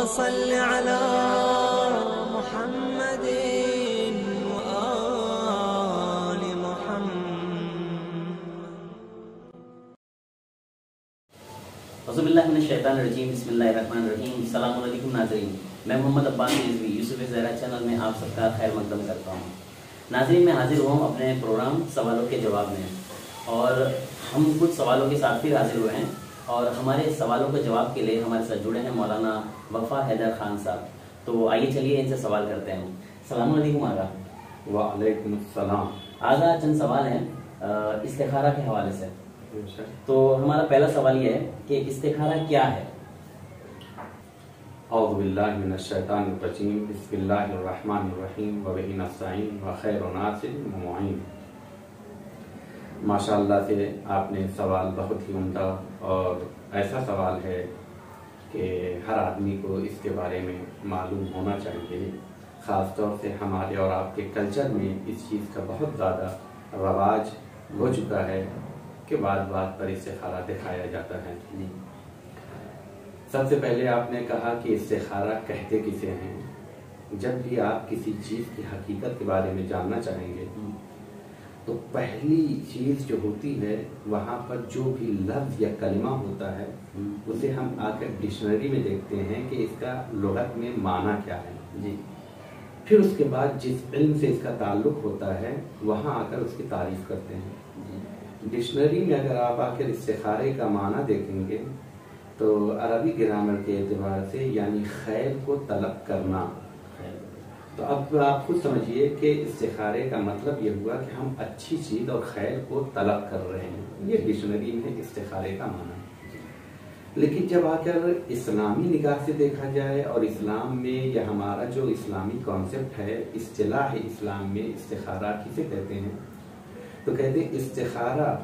صل على محمد وآل محمد. اعوذ باللہ من الشیطان الرجیم. بسم اللہ الرحمن الرحیم. السلام علیکم ناظرین، میں محمد عباس رضوی یوسف زہرا چینل میں آپ سب کا خیر مقدم کرتا ہوں. ناظرین، میں حاضر ہوا ہوں اپنے پروگرام سوالوں کے جواب میں، اور ہم کچھ سوالوں کے ساتھ پھر حاضر ہوئے ہیں، اور ہمارے سوالوں کے جواب کے لیے ہمارے ساتھ جڑے ہیں مولانا وفا حیدر خان صاحب. تو آئیے چلیے ان سے سوال کرتے ہیں. السلام علیکم آغا. وعلیکم السلام. آغا، چند سوال ہیں استخارہ کے حوالے سے. تو ہمارا پہلا سوال یہ ہے کہ استخارہ کیا ہے؟ اعوذ باللہ من الشیطان الرجیم. بسم اللہ الرحمن الرحیم. وبہ نستعین وخیر ناصر ومعین. ماشاءاللہ سے آپ نے سوال بہت ہی عمدہ اور ایسا سوال ہے کہ ہر آدمی کو اس کے بارے میں معلوم ہونا چاہیے. خاص طور سے ہمارے اور آپ کے کلچر میں اس چیز کا بہت زیادہ رواج ہو چکا ہے کہ بات بات پر استخارہ دکھایا جاتا ہے. سب سے پہلے آپ نے کہا کہ استخارہ کہتے کسے ہیں. جب بھی آپ کسی چیز کی حقیقت کے بارے میں جاننا چاہیں گے تو پہلی چیز جو ہوتی ہے وہاں پر جو بھی لفظ یا کلمہ ہوتا ہے اسے ہم آ کر ڈکشنری میں دیکھتے ہیں کہ اس کا لغت میں معنی کیا ہے. پھر اس کے بعد جس علم سے اس کا تعلق ہوتا ہے وہاں آ کر اس کی تعریف کرتے ہیں. ڈکشنری میں اگر آپ آ کر استخارے کا معنی دیکھیں گے تو عربی گرامر کے اعتبار سے یعنی خیر کو طلب کرنا. تو اب آپ خود سمجھیے کہ استخارے کا مطلب یہ ہوا کہ ہم اچھی چیز اور خیر کو طلب کر رہے ہیں. یہ ڈکشنری میں استخارے کا معنی. لیکن جب آ کر اسلامی نگاہ سے دیکھا جائے اور اسلام میں یا ہمارا جو اسلامی کانسیپٹ ہے، اصطلاح اسلام میں استخارہ کسے کہتے ہیں تو کہتے ہیں استخارہ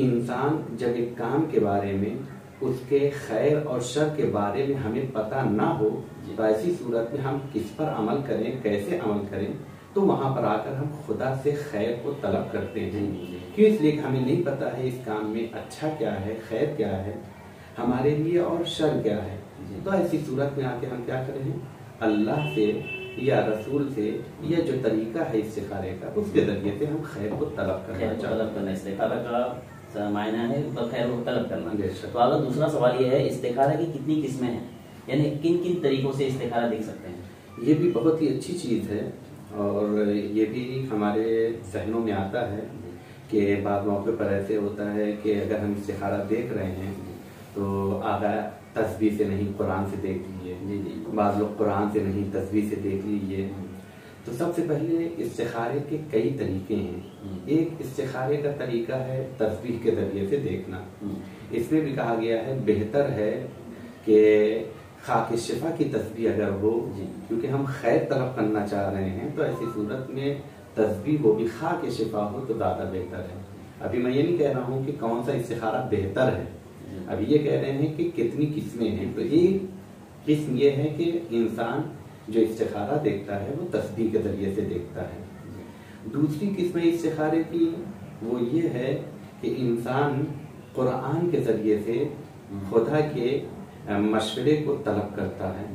انسان جب ایک کام کے بارے میں اس کے خیر اور شر کے بارے میں ہمیں پتہ نہ ہو تو ایسی صورت میں ہم کس پر عمل کریں، کیسے عمل کریں، تو وہاں پر آ کر ہم خدا سے خیر کو طلب کرتے ہیں. کیوں؟ اس لیے کہ ہمیں نہیں پتہ ہے اس کام میں اچھا کیا ہے، خیر کیا ہے ہمارے لیے اور شر کیا ہے. تو ایسی صورت میں آ کے ہم کیا کریں ہیں، اللہ سے یا رسول سے یا جو طریقہ ہے استخارے کا اس کے ذریعے سے ہم خیر کو طلب کرنا چاہتے ہیں. استخارہ کا معنی ہے خیر کو طلب کرنا. تو اگر دوسرا سوال یہ ہے استخارہ کی کتنی قسمیں ہیں، یعنی کن کن طریقوں سے استخارہ دیکھ سکتے ہیں؟ یہ بھی بہت ہی اچھی چیز ہے اور یہ بھی ہمارے ذہنوں میں آتا ہے کہ بعض موقع پر ایسے ہوتا ہے کہ اگر ہم استخارہ دیکھ رہے ہیں تو آگا تسبیح سے نہیں قرآن سے دیکھ لیجیے، بعض لوگ قرآن سے نہیں تسبیح سے دیکھ لیجیے. تو سب سے پہلے استخارے کے کئی طریقے ہیں. ایک استخارے کا طریقہ ہے تسبیح کے ذریعے سے دیکھنا. اس میں بھی کہا گیا ہے بہتر ہے کہ خاک شفا کی تسبیح اگر ہو، کیونکہ ہم خیر طلب کرنا چاہ رہے ہیں تو ایسی صورت میں تسبیح وہ بھی خاک شفا ہو تو زیادہ بہتر ہے. ابھی میں یہ نہیں کہہ رہا ہوں کہ کون سا استخارہ بہتر ہے، ابھی یہ کہہ رہے ہیں کہ کتنی قسمیں ہیں. تو ایک قسم یہ ہے کہ انسان جو استخارہ دیکھتا ہے وہ تسبیح کے ذریعے سے دیکھتا ہے. دوسری قسم استخارے کی وہ یہ ہے کہ انسان قرآن کے ذریعے سے خدا کے مشورے کو طلب کرتا ہے،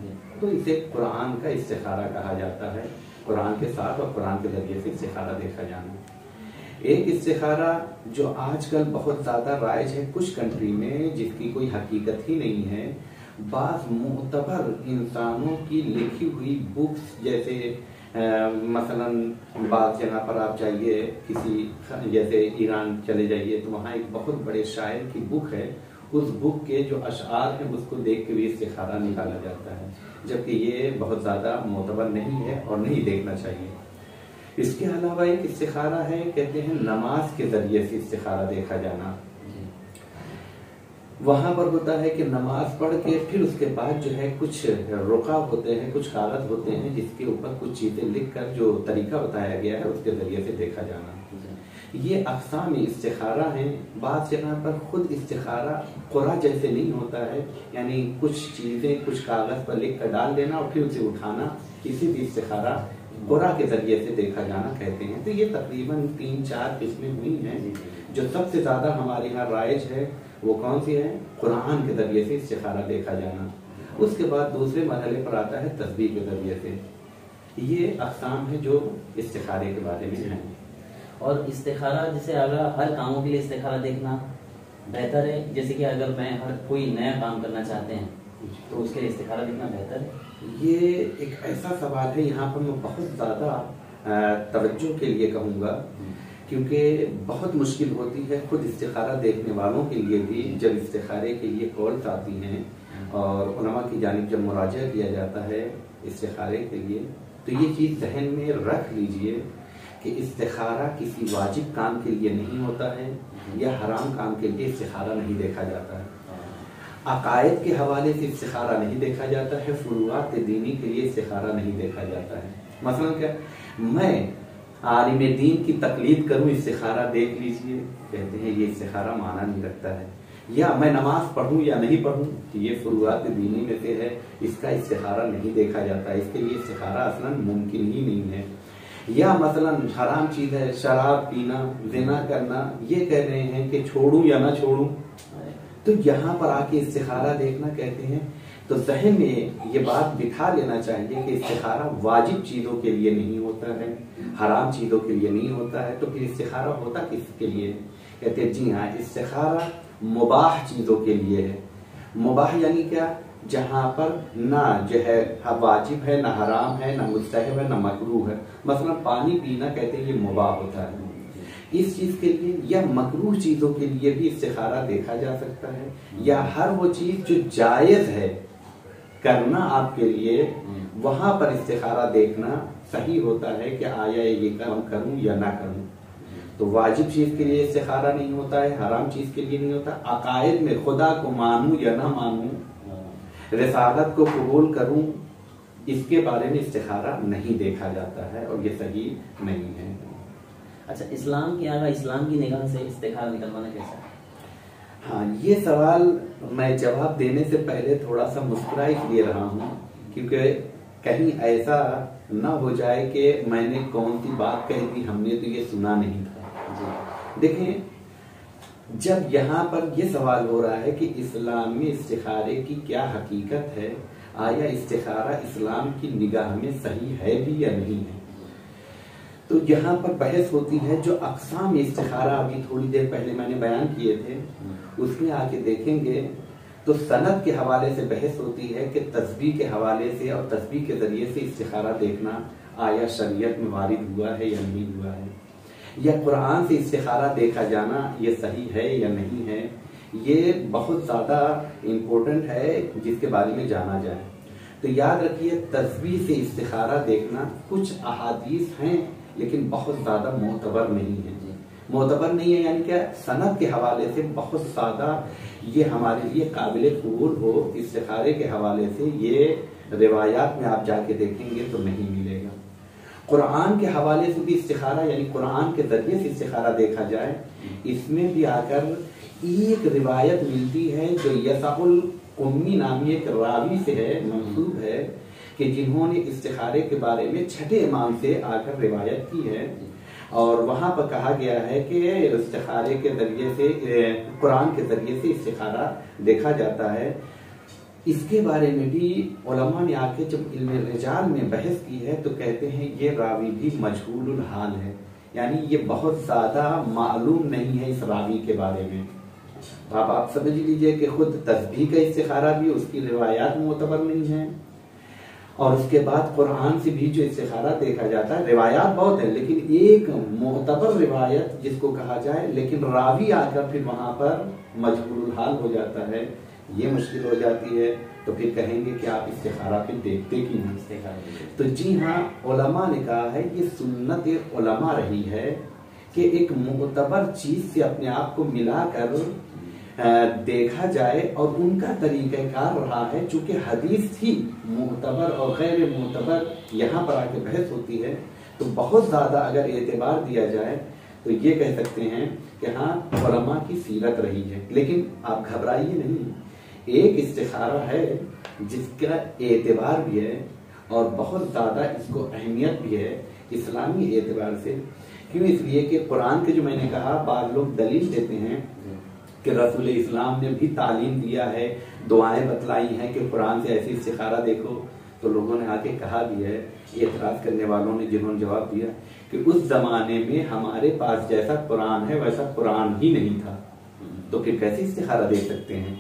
تو اسے قرآن کا استخارہ کہا جاتا ہے. قرآن کے ساتھ اور قرآن کے ذریعے سے استخارہ دیکھا جانا. ایک استخارہ جو آج کل بہت زیادہ رائج ہے کچھ کنٹری میں، جس کی کوئی حقیقت ہی نہیں ہے، بعض معتبر انسانوں کی لکھی ہوئی بکس جیسے مثلا بعض جگہ پر آپ جائیے کسی جیسے ایران چلے جائیے تو وہاں ایک بہت بڑے شاعر کی بک ہے، اس بک کے جو اشعار ہیں اس کو دیکھ کے بھی استخارہ نکالا جاتا ہے، جبکہ یہ بہت زیادہ معتبر نہیں ہے اور نہیں دیکھنا چاہیے. اس کے علاوہ ایک استخارہ ہے کہتے ہیں نماز کے ذریعے سے استخارہ دیکھا جانا. وہاں پر ہوتا ہے کہ نماز پڑھ کے پھر اس کے بعد جو ہے کچھ رقع ہوتے ہیں، کچھ کاغذ ہوتے ہیں جس کے اوپر کچھ چیزیں لکھ کر جو طریقہ بتایا گیا ہے اس کے ذریعے سے دیکھا جانا. یہ اقسام استخارہ ہیں. بعض جگہ پر خود استخارہ قرآن جیسے نہیں ہوتا ہے، یعنی کچھ چیزیں کچھ کاغذ پر لکھ کر ڈال دینا اور پھر اسے اٹھانا، کسی بھی استخارہ قرآن کے ذریعے سے دیکھا جانا کہتے ہیں. تو یہ تقریباً 3-4 قسمیں ہوئی ہیں. جو سب سے زیادہ ہمارے یہاں رائج ہے وہ کون سی ہے؟ قرآن کے ذریعے سے استخارہ دیکھا جانا. اس کے بعد دوسرے مرحلے پر آتا ہے تسبیح کے ذریعے سے. یہ اقسام ہے جو استخارے کے بارے میں ہیں. اور استخارہ جیسے اگر ہر کاموں کے لیے استخارہ دیکھنا بہتر ہے، جیسے کہ اگر میں ہر کوئی نیا کام کرنا چاہتے ہیں تو اس کے لیے استخارہ دیکھنا بہتر ہے؟ یہ ایک ایسا سوال ہے، یہاں پر میں بہت زیادہ توجہ کے لیے کہوں گا، کیونکہ بہت مشکل ہوتی ہے خود استخارہ دیکھنے والوں کے لیے بھی. جب استخارے کے لیے کالز آتی ہیں اور علماء کی جانب جب مراجعہ کیا جاتا ہے استخارے کے لیے، تو یہ چیز ذہن میں رکھ لیجئے کہ استخارہ کسی واجب کام کے لیے نہیں ہوتا ہے یا حرام کام کے لیے استخارہ نہیں دیکھا جاتا ہے. عقائد کے حوالے سے استخارہ نہیں دیکھا جاتا ہے، فروعات دینی کے لیے استخارہ نہیں دیکھا جاتا ہے. مثلا کیا، میں عالم دین کی تقلید کروں استخارہ دیکھ لیجئے، کہتے ہیں یہ استخارہ معنی نہیں رکھتا ہے. یا میں نماز پڑھوں یا نہیں پڑھوں، یہ فروعات دینی میں سے ہے، اس کا استخارہ نہیں دیکھا جاتا ہے، اس کے لیے استخارہ اصلا ممکن ہی نہیں ہے. یا مثلا حرام چیز ہے شراب پینا، زنا کرنا، یہ کہہ رہے ہیں کہ چھوڑوں یا نہ چھوڑوں، تو یہاں پر آ کے استخارہ دیکھنا کہتے ہیں. تو ذہن میں یہ بات بٹھا لینا چاہیے کہ استخارہ واجب چیزوں کے لیے نہیں ہوتا ہے، حرام چیزوں کے لیے نہیں ہوتا ہے. تو پھر استخارہ ہوتا کس کے لیے؟ کہتے ہیں جی ہاں، استخارہ مباح چیزوں کے لیے ہے. مباح یعنی کیا؟ جہاں پر نہ جو ہے واجب ہے، نہ حرام ہے، نہ مستحب ہے، نہ مکروہ ہے. مثلا پانی پینا کہتے ہیں یہ مباح ہوتا ہے اس چیز کے لیے، یا مکروہ چیزوں کے لیے بھی استخارہ دیکھا جا سکتا ہے. یا ہر وہ چیز جو جائز ہے کرنا آپ کے لیے، وہاں پر استخارہ دیکھنا صحیح ہوتا ہے کہ آیا یہ کام کروں یا نہ کروں. تو واجب چیز کے لیے استخارہ نہیں ہوتا ہے، حرام چیز کے لیے نہیں ہوتا. عقائد میں خدا کو مانوں یا نہ مانوں، رسالت کو قبول کروں، اس کے بارے میں استخارہ نہیں دیکھا جاتا ہے اور یہ صحیح نہیں ہے. اچھا، اسلام کی اگر اسلام کی نگاہ سے استخارہ نکلوانا کیسا ہے؟ ہاں، یہ سوال میں جواب دینے سے پہلے تھوڑا سا مسکرا اس لیے رہا ہوں کیونکہ کہیں ایسا نہ ہو جائے کہ میں نے کون سی بات کہہ دی، ہم نے تو یہ سنا نہیں تھا. دیکھیں، جب یہاں پر یہ سوال ہو رہا ہے کہ اسلام میں استخارے کی کیا حقیقت ہے، آیا استخارہ اسلام کی نگاہ میں صحیح ہے بھی یا نہیں ہے، تو یہاں پر بحث ہوتی ہے. جو اقسام استخارہ ابھی تھوڑی دیر پہلے میں نے بیان کیے تھے، اس میں آ کے دیکھیں گے تو سند کے حوالے سے بحث ہوتی ہے کہ تسبیح کے حوالے سے اور تسبیح کے ذریعے سے استخارہ دیکھنا آیا شریعت میں وارد ہوا ہے یا نہیں ہوا ہے، یا قرآن سے استخارہ دیکھا جانا یہ صحیح ہے یا نہیں ہے. یہ بہت زیادہ امپورٹنٹ ہے جس کے بارے میں جانا جائے. تو یاد رکھیے، تسبیح سے استخارہ دیکھنا کچھ احادیث ہیں لیکن بہت زیادہ معتبر نہیں ہے. معتبر نہیں ہے یعنی کہ سند کے حوالے سے بہت زیادہ یہ ہمارے لیے قابل قبول ہو، استخارے کے حوالے سے یہ روایات میں آپ جا کے دیکھیں گے تو نہیں ملے گا. قرآن کے حوالے سے بھی استخارہ یعنی قرآن کے ذریعے سے استخارہ دیکھا جائے، اس میں بھی آ کر ایک روایت ملتی ہے جو یسع القمی نامی ایک راوی سے ہے، منسوب ہے، کہ جنہوں نے استخارے کے بارے میں چھٹے امام سے آ کر روایت کی ہے، اور وہاں پر کہا گیا ہے کہ استخارے کے ذریعے سے قرآن کے ذریعے سے استخارہ دیکھا جاتا ہے. اس کے بارے میں بھی علماء نے آ کے جب علم رجال میں بحث کی ہے تو کہتے ہیں یہ راوی بھی مجہول الحال ہے، یعنی یہ بہت زیادہ معلوم نہیں ہے اس راوی کے بارے میں. اب آپ سمجھ لیجئے کہ خود تسبیح کا استخارہ بھی اس کی روایات معتبر نہیں ہے، اور اس کے بعد قرآن سے بھی جو استخارہ دیکھا جاتا ہے روایات بہت ہیں لیکن ایک معتبر روایت جس کو کہا جائے لیکن راوی آ کر پھر وہاں پر مجہول الحال ہو جاتا ہے، یہ مشکل ہو جاتی ہے. تو پھر کہیں گے کہ آپ استخارہ پھر دیکھتے کیوں ہیں؟ تو جی ہاں، علماء نے کہا ہے یہ سنت علماء رہی ہے کہ ایک معتبر چیز سے اپنے آپ کو ملا کر دیکھا جائے، اور ان کا طریقہ کار رہا ہے. چونکہ حدیث تھی معتبر اور غیر معتبر یہاں پر آ کے بحث ہوتی ہے، تو بہت زیادہ اگر اعتبار دیا جائے تو یہ کہہ سکتے ہیں کہ ہاں علماء کی سیرت رہی ہے. لیکن آپ گھبرائیے نہیں، ایک استخارہ ہے جس کا اعتبار بھی ہے اور بہت زیادہ اس کو اہمیت بھی ہے اسلامی اعتبار سے. کیوں؟ اس لیے کہ قرآن کے جو میں نے کہا بعض لوگ دلیل دیتے ہیں کہ رسول اسلام نے بھی تعلیم دیا ہے، دعائیں بتلائی ہیں کہ قرآن سے ایسی استخارہ دیکھو، تو لوگوں نے آ کے کہا بھی ہے، اعتراض کرنے والوں نے جنہوں نے جواب دیا کہ اس زمانے میں ہمارے پاس جیسا قرآن ہے ویسا قرآن ہی نہیں تھا، تو پھر کیسے استخارہ دیکھ سکتے ہیں؟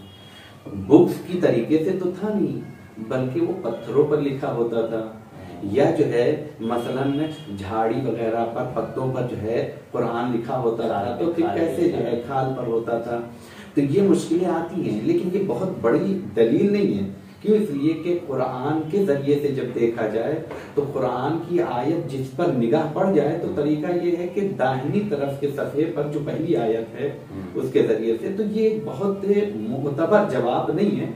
بکس کی طریقے سے تو تھا نہیں، بلکہ وہ پتھروں پر لکھا ہوتا تھا، یا جو ہے مثلاً جھاڑی وغیرہ پر، پتوں پر جو ہے قرآن لکھا ہوتا تھا، تو پھر کیسے جو ہے کھال پر ہوتا تھا۔ تو یہ مشکلیں آتی ہیں، لیکن یہ بہت بڑی دلیل نہیں ہے۔ کیوں؟ اس لیے کہ قرآن کے ذریعے سے جب دیکھا جائے تو قرآن کی آیت جس پر نگاہ پڑ جائے تو طریقہ یہ ہے کہ داہنی طرف کے صفحے پر جو پہلی آیت ہے اس کے ذریعے سے، تو یہ بہت معتبر جواب نہیں ہے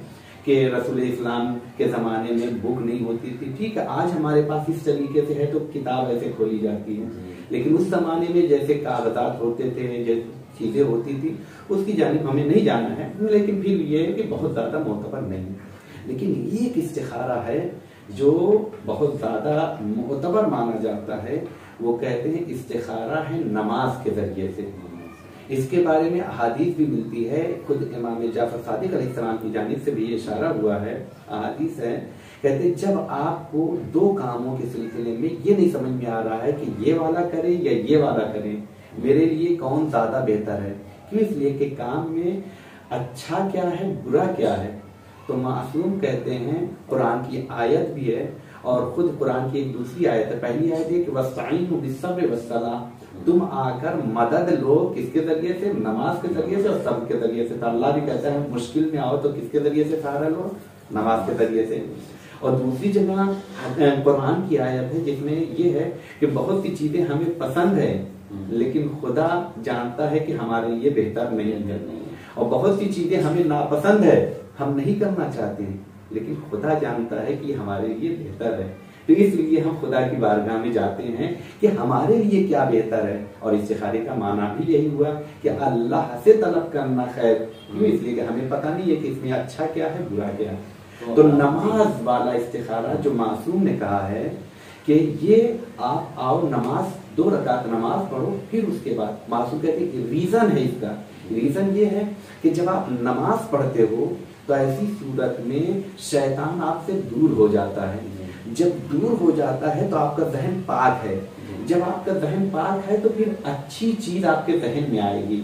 کہ رسول اسلام کے زمانے میں بک نہیں ہوتی تھی۔ ٹھیک ہے، آج ہمارے پاس اس طریقے سے ہے تو کتاب ایسے کھولی جاتی ہے، لیکن اس زمانے میں جیسے کاغذات ہوتے تھے، جیسے چیزیں ہوتی تھی، اس کی جانب ہمیں نہیں جانا ہے، لیکن پھر یہ ہے کہ بہت زیادہ معتبر نہیں ہے۔ لیکن یہ ایک استخارہ ہے جو بہت زیادہ معتبر مانا جاتا ہے، وہ کہتے ہیں استخارہ ہے نماز کے ذریعے سے۔ اس کے بارے میں احادیث بھی ملتی ہے، خود امام جعفر صادق علیہ السلام کی جانب سے بھی یہ اشارہ ہوا ہے، احادیث ہے، کہتے ہیں جب آپ کو دو کاموں کے سلسلے میں یہ نہیں سمجھ میں آ رہا ہے کہ یہ والا کریں یا یہ والا کریں، میرے لیے کون زیادہ بہتر ہے، کیوں؟ اس لیے کہ کام میں اچھا کیا ہے، برا کیا ہے، تو معصوم کہتے ہیں قرآن کی آیت بھی ہے، اور خود قرآن کی ایک دوسری آیت ہے، پہلی آیت ہے کہ وَاسْتَعِينُوا بِالصَّبْرِ وَالصَّلَاةِ، تم آ کر مدد لو کس کے ذریعے سے؟ نماز کے ذریعے سے اور صبر کے ذریعے سے۔ تو اللہ بھی کہتا ہے مشکل میں آؤ تو کس کے ذریعے سے سہارا لو؟ نماز کے ذریعے سے۔ اور دوسری جگہ قرآن کی آیت ہے جس میں یہ ہے کہ بہت سی چیزیں ہمیں پسند ہیں لیکن خدا جانتا ہے کہ ہمارے لیے بہتر نہیں ہے، اور بہت سی چیزیں ہمیں ناپسند ہے، ہم نہیں کرنا چاہتے ہیں، لیکن خدا جانتا ہے کہ یہ ہمارے لیے بہتر ہے، تو اس لیے ہم خدا کی بارگاہ میں جاتے ہیں کہ ہمارے لیے کیا بہتر ہے۔ اور استخارے کا معنی بھی یہی ہوا کہ اللہ سے طلب کرنا خیر، کیوں؟ اس لیے کہ ہمیں پتہ نہیں ہے کہ اس میں اچھا کیا ہے، برا کیا ہے۔ تو نماز والا استخارہ جو معصوم نے کہا ہے کہ یہ آپ آؤ نماز 2 رکعت نماز پڑھو، پھر اس کے بعد معصوم کہتے ہیں کہ ریزن ہے اس کا، ریزن یہ ہے کہ جب آپ نماز پڑھتے ہو تو ایسی صورت میں شیطان آپ سے دور ہو جاتا ہے، جب دور ہو جاتا ہے تو آپ کا ذہن پاک ہے، جب آپ کا ذہن پاک ہے تو پھر اچھی چیز آپ کے ذہن میں آئے گی،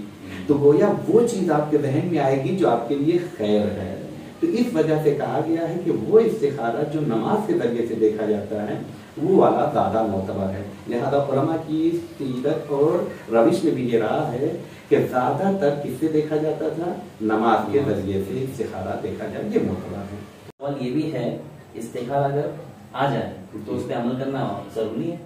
تو گویا وہ چیز آپ کے ذہن میں آئے گی جو آپ کے لیے خیر ہے۔ تو اس وجہ سے کہا گیا ہے کہ وہ استخارہ جو نماز کے ذریعے سے دیکھا جاتا ہے وہ والا زیادہ معتبر ہے۔ لہذا علماء کی سیرت اور روش میں بھی یہ رہا ہے کہ زیادہ تر کس سے دیکھا جاتا تھا؟ نماز کے ذریعے سے استخارہ دیکھا جائے، یہ معتبر ہے۔ سوال یہ بھی ہے استخارہ اگر آ جائے تو اس پہ عمل کرنا ضروری ہے؟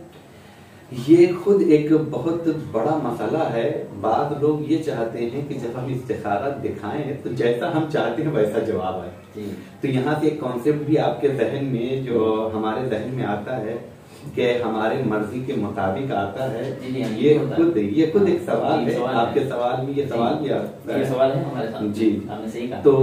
یہ خود ایک بہت بڑا مسئلہ ہے۔ بعض لوگ یہ چاہتے ہیں کہ جب ہم استخارہ دکھائیں تو جیسا ہم چاہتے ہیں ویسا جواب آئے، تو یہاں سے ایک کانسیپٹ بھی آپ کے ذہن میں جو ہمارے ذہن میں آتا ہے کہ ہمارے مرضی کے مطابق آتا ہے، یہ خود ایک سوال ہے۔ آپ کے سوال میں یہ سوال بھی آتا ہے، سوال ہے ہمارے ساتھ، جی آپ نے صحیح کہا۔ تو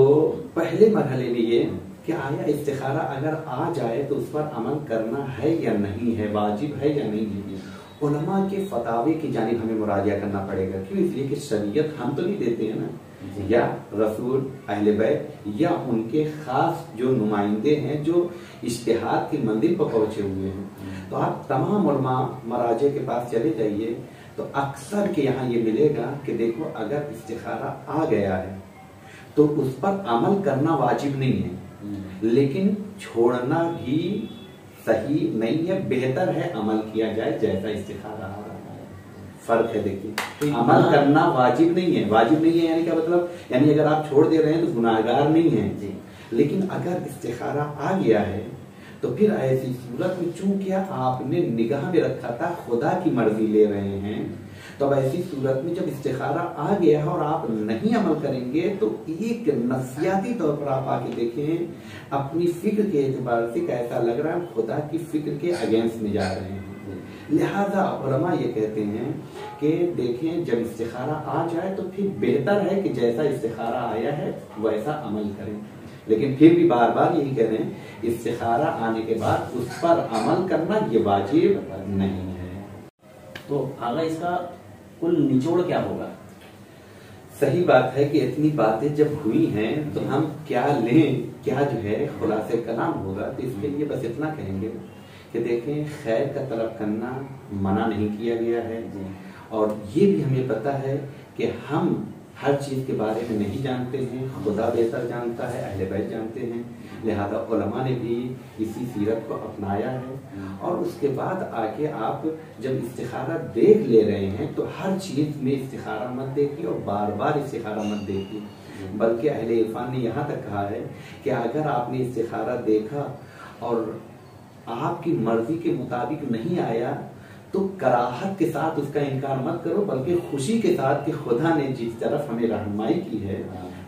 پہلے مرحلے میں یہ کہ آیا استخارہ اگر آ جائے تو اس پر عمل کرنا ہے یا نہیں ہے، واجب ہے یا نہیں ہے۔ علماء کے فتاوی کی جانب ہمیں مراجعہ کرنا پڑے گا، کیوں؟ اس لیے کہ شریعت ہم تو نہیں دیتے ہیں نا، یا رسول، اہل بیت، یا ان کے خاص جو نمائندے ہیں جو اجتہاد کی منزل پر پہنچے ہوئے ہیں۔ تو آپ تمام علماء مراجع کے پاس چلے جائیے تو اکثر کے یہاں یہ ملے گا کہ دیکھو اگر استخارہ آ گیا ہے تو اس پر عمل کرنا واجب نہیں ہے، لیکن چھوڑنا بھی صحیح نہیں ہے، بہتر ہے عمل کیا جائے جیسا استخارہ آ رہا ہے۔ فرق ہے، دیکھیے عمل کرنا واجب نہیں ہے، واجب نہیں ہے یعنی کیا مطلب؟ یعنی اگر آپ چھوڑ دے رہے ہیں تو گناہگار نہیں ہیں، لیکن اگر استخارہ آ گیا ہے تو پھر ایسی صورت میں چونکہ آپ نے نگاہ میں رکھا تھا خدا کی مرضی لے رہے ہیں، تو اب ایسی صورت میں جب استخارہ آ گیا ہے اور آپ نہیں عمل کریں گے تو ایک نفسیاتی طور پر آپ آ کے دیکھیں اپنی فکر کے اعتبار سے کیسا لگ رہا ہے، خدا کی فکر کے اگینسٹ میں جا رہے ہیں۔ لہذا علماء یہ کہتے ہیں کہ دیکھیں جب استخارہ آ جائے تو پھر بہتر ہے کہ جیسا استخارہ آیا ہے ویسا عمل کریں، لیکن پھر بھی بار بار یہی کہہ رہے ہیں استخارہ آنے کے بعد اس پر عمل کرنا یہ واجب نہیں ہے۔ تو آگے اس کا کل نچوڑ کیا ہوگا؟ صحیح بات ہے کہ اتنی باتیں جب ہوئی ہیں تو ہم کیا لیں، کیا جو ہے خلاصہ کلام ہوگا، تو اس کے لیے بس اتنا کہیں گے کہ دیکھیں خیر کا طلب کرنا منع نہیں کیا گیا ہے، اور یہ بھی ہمیں پتہ ہے کہ ہم ہر چیز کے بارے میں نہیں جانتے ہیں، خدا بہتر جانتا ہے، اہل بیت جانتے ہیں، لہذا علماء نے بھی اسی سیرت کو اپنایا ہے۔ اور اس کے بعد آگے آپ جب استخارہ دیکھ لے رہے ہیں تو ہر چیز میں استخارہ مت دیکھیے اور بار بار استخارہ مت دیکھیے، بلکہ اہل عرفان نے یہاں تک کہا ہے کہ اگر آپ نے استخارہ دیکھا اور آپ کی مرضی کے مطابق نہیں آیا تو کراہت کے ساتھ اس کا انکار مت کرو، بلکہ خوشی کے ساتھ کہ خدا نے جس طرف ہمیں رہنمائی کی ہے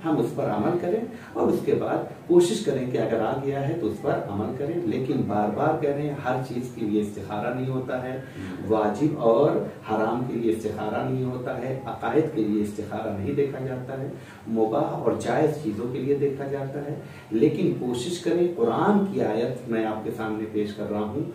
ہم اس پر عمل کریں، اور اس کے بعد کوشش کریں کہ اگر آ گیا ہے تو اس پر عمل کریں، لیکن بار بار کہہ رہے ہیں ہر چیز کے لیے استخارہ نہیں ہوتا ہے، واجب اور حرام کے لیے استخارہ نہیں ہوتا ہے، عقائد کے لیے استخارہ نہیں دیکھا جاتا ہے، مباح اور جائز چیزوں کے لیے دیکھا جاتا ہے، لیکن کوشش کریں۔ قرآن کی آیت میں آپ کے سامنے پیش کر رہا ہوں،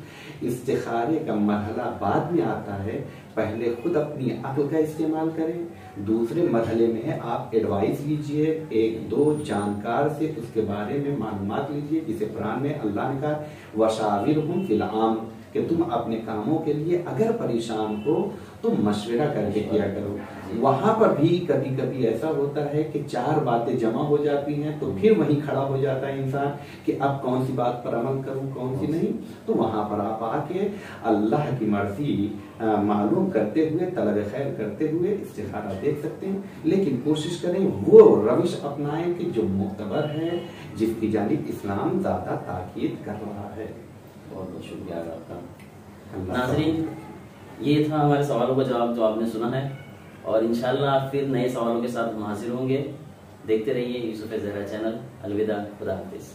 استخارے کا مرحلہ بعد میں آتا ہے، پہلے خود اپنی عقل کا استعمال کریں، دوسرے مرحلے میں آپ ایڈوائز لیجئے ایک دو جانکار سے، اس کے بارے میں معلومات لیجئے، جسے قرآن میں اللہ نے کہا وَشَاوِرْهُمْ فِي الْأَمْرِ، کہ تم اپنے کاموں کے لیے اگر پریشان ہو تو مشورہ کر کے کیا کرو۔ وہاں پر بھی کبھی کبھی ایسا ہوتا ہے کہ چار باتیں جمع ہو جاتی ہیں تو پھر وہیں کھڑا ہو جاتا ہے انسان کہ اب کون سی بات پر عمل کروں کون سی نہیں، تو وہاں پر آپ آ کے اللہ کی مرضی معلوم کرتے ہوئے، طلب خیر کرتے ہوئے استخارہ دیکھ سکتے ہیں، لیکن کوشش کریں وہ روش اپنائیں کہ جو معتبر ہے، جس کی جانب اسلام زیادہ تاکید کر رہا ہے۔ بہت بہت شکریہ آپ کا۔ ناظرین، یہ تھا ہمارے سوالوں کا جواب جو آپ نے سنا ہے، اور انشاءاللہ پھر نئے سوالوں کے ساتھ ہم حاضر ہوں گے۔ دیکھتے رہیے یوسف زہرا چینل۔ الوداع، خدا حافظ۔